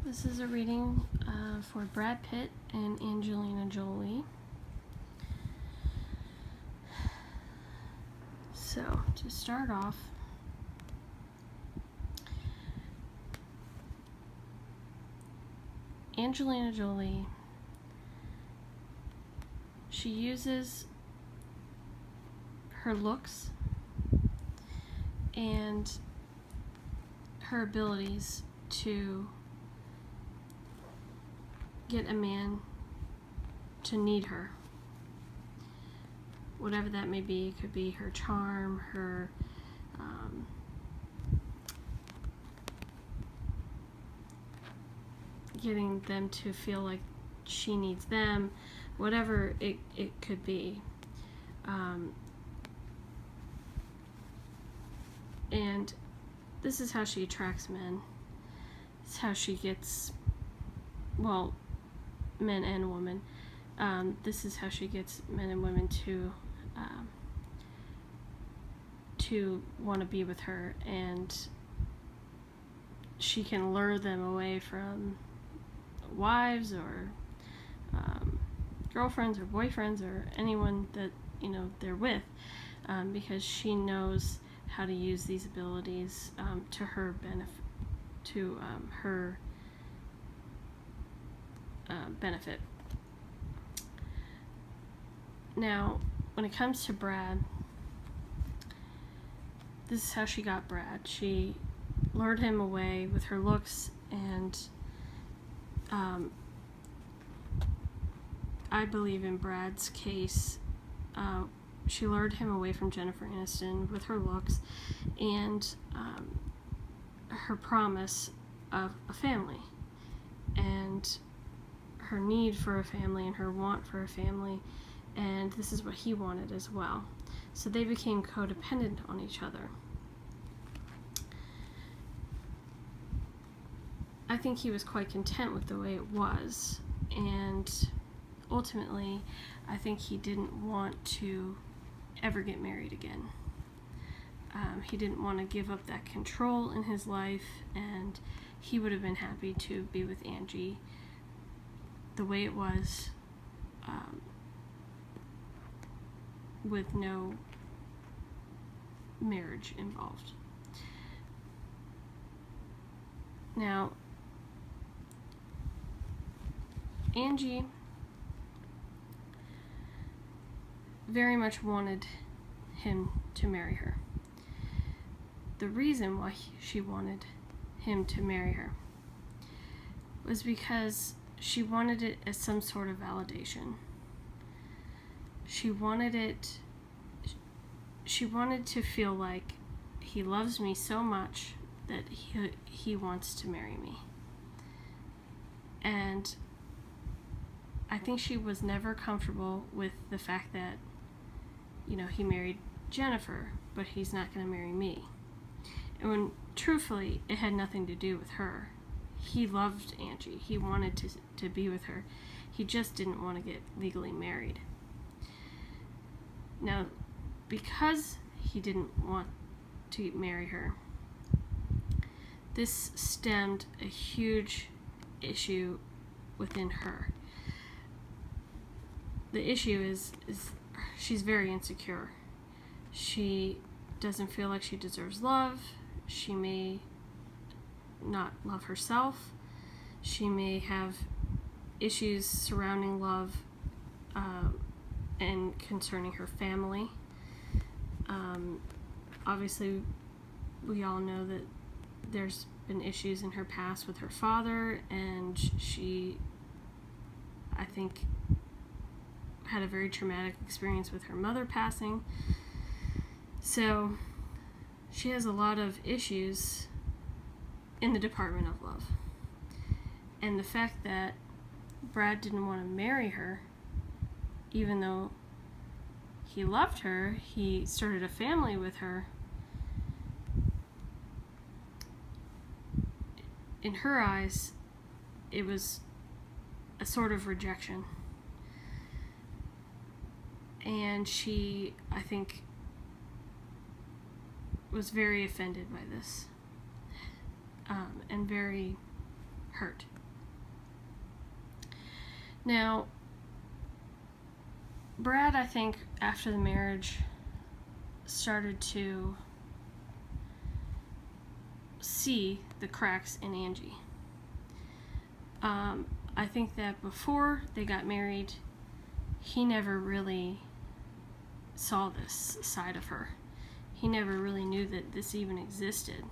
This is a reading for Brad Pitt and Angelina Jolie. So, to start off, Angelina Jolie, she uses her looks and her abilities to get a man to need her. Whatever that may be, it could be her charm, her getting them to feel like she needs them, whatever it could be. And this is how she attracts men. It's how she gets, well, men and women. This is how she gets men and women to want to be with her, and she can lure them away from wives or girlfriends or boyfriends or anyone that they're with, because she knows how to use these abilities to her benefit, benefit. Now, when it comes to Brad, this is how she got Brad. She lured him away with her looks, and I believe in Brad's case, she lured him away from Jennifer Aniston with her looks and her promise of a family, and her need for a family and her want for a family, and this is what he wanted as well. So they became codependent on each other. I think he was quite content with the way it was, and ultimately I think he didn't want to ever get married again. He didn't want to give up that control in his life, and he would have been happy to be with Angie the way it was, with no marriage involved. Now, Angie very much wanted him to marry her. The reason why she wanted him to marry her was because she wanted it as some sort of validation. She wanted to feel like he loves me so much that he wants to marry me. And I think she was never comfortable with the fact that, he married Jennifer, but he's not going to marry me. And when, truthfully, it had nothing to do with her. He loved Angie. He wanted to be with her. He just didn't want to get legally married. Now, because he didn't want to marry her, this stemmed a huge issue within her. The issue is she's very insecure. She doesn't feel like she deserves love. She may not love herself. She may have issues surrounding love and concerning her family. Obviously, we all know that there's been issues in her past with her father, and she, I think, had a very traumatic experience with her mother passing. So she has a lot of issues in the department of love. And the fact that Brad didn't want to marry her, even though he loved her, he started a family with her, in her eyes, it was a sort of rejection. And she, I think, was very offended by this, and very hurt. Now, Brad, I think, after the marriage, started to see the cracks in Angie. I think that before they got married, he never really saw this side of her. He never really knew that this even existed.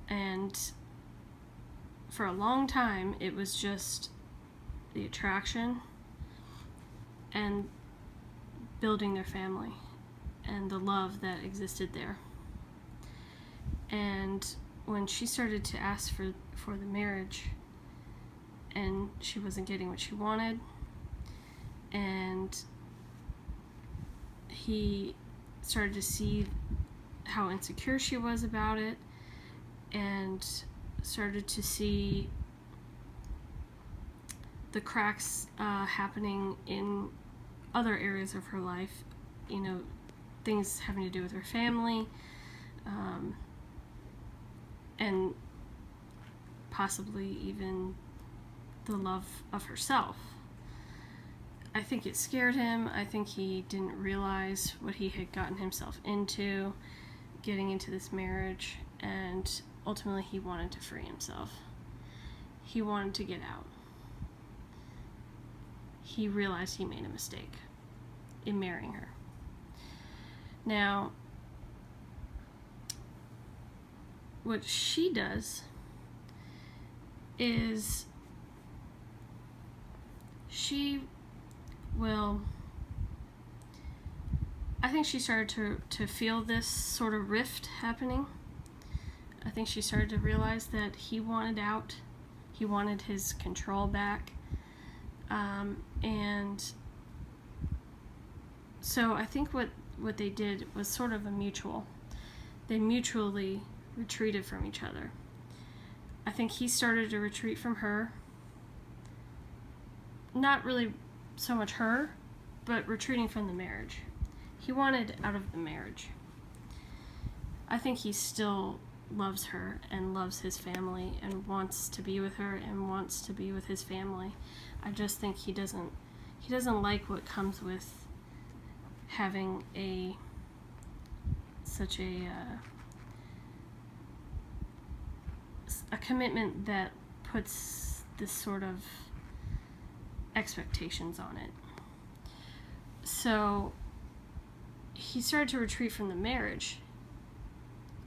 And for a long time, it was just the attraction and building their family and the love that existed there. And when she started to ask for the marriage, and she wasn't getting what she wanted, and he started to see how insecure she was about it, and started to see the cracks happening in other areas of her life, things having to do with her family, and possibly even the love of herself. I think it scared him. I think he didn't realize what he had gotten himself into getting into this marriage, and ultimately he wanted to free himself. He wanted to get out. He realized he made a mistake in marrying her. Now, what she does is I think she started to feel this sort of rift happening. I think she started to realize that he wanted out. He wanted his control back. And so I think what they did was sort of a mutual. They mutually retreated from each other. I think he started to retreat from her. Not really so much her, but retreating from the marriage. He wanted out of the marriage. I think he still loves her and loves his family and wants to be with her and wants to be with his family. I just think he doesn't like what comes with having such a commitment that puts this sort of expectations on it. So he started to retreat from the marriage.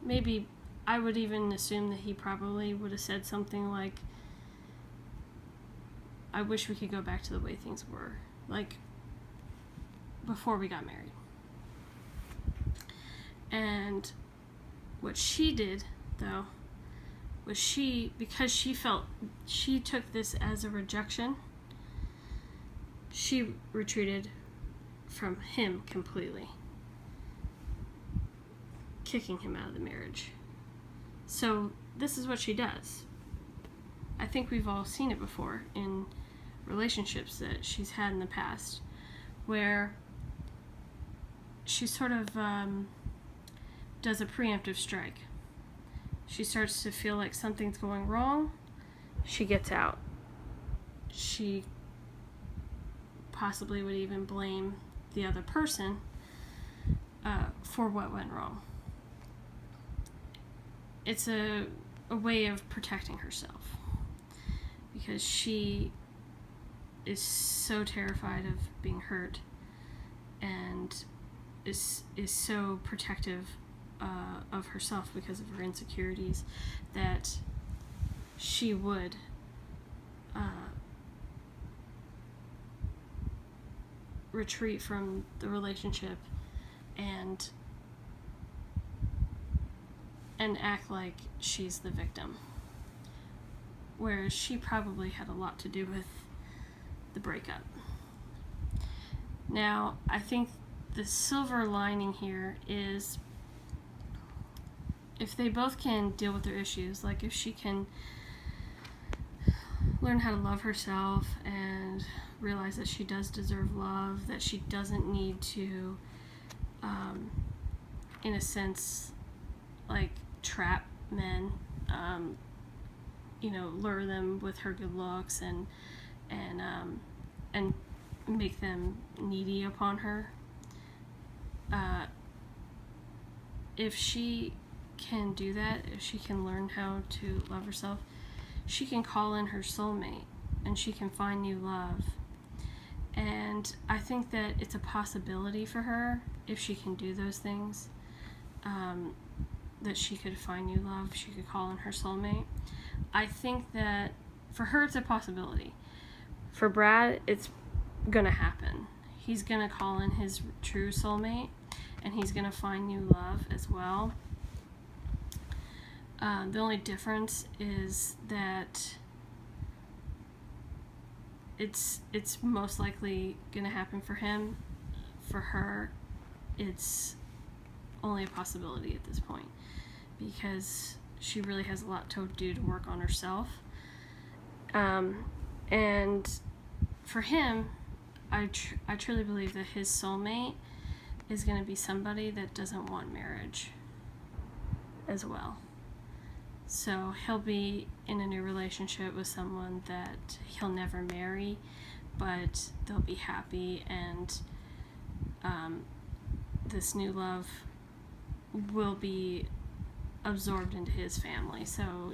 Maybe I would even assume that he probably would have said something like, I wish we could go back to the way things were, like before we got married. And what she did, though, was because she felt she took this as a rejection, she retreated from him completely, kicking him out of the marriage. So this is what she does. I think we've all seen it before in relationships that she's had in the past, where she sort of does a preemptive strike. She starts to feel like something's going wrong. She gets out. She possibly would even blame the other person for what went wrong. It's a way of protecting herself, because she is so terrified of being hurt and is so protective of herself because of her insecurities that she would retreat from the relationship and act like she's the victim, whereas she probably had a lot to do with the breakup. Now, I think the silver lining here is if they both can deal with their issues, like if she can learn how to love herself and realize that she does deserve love, that she doesn't need to, in a sense, like trap men, lure them with her good looks and and make them needy upon her. If she can do that, if she can learn how to love herself, she can call in her soulmate and she can find new love. And I think that it's a possibility for her, if she can do those things, that she could find new love. She could call in her soulmate. I think that for her it's a possibility. For Brad, it's gonna happen. He's gonna call in his true soulmate, and he's gonna find new love as well. The only difference is that it's most likely gonna happen for him. For her, it's only a possibility at this point, because she really has a lot to do to work on herself. And for him, I truly believe that his soulmate is going to be somebody that doesn't want marriage as well. So he'll be in a new relationship with someone that he'll never marry, but they'll be happy, and this new love will be absorbed into his family. So,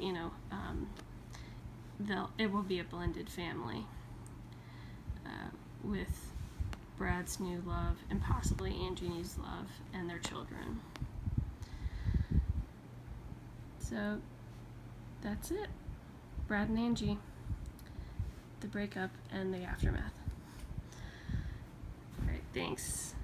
it will be a blended family with Brad's new love and possibly Angie's love and their children. So that's it. Brad and Angie, the breakup and the aftermath. All right, thanks.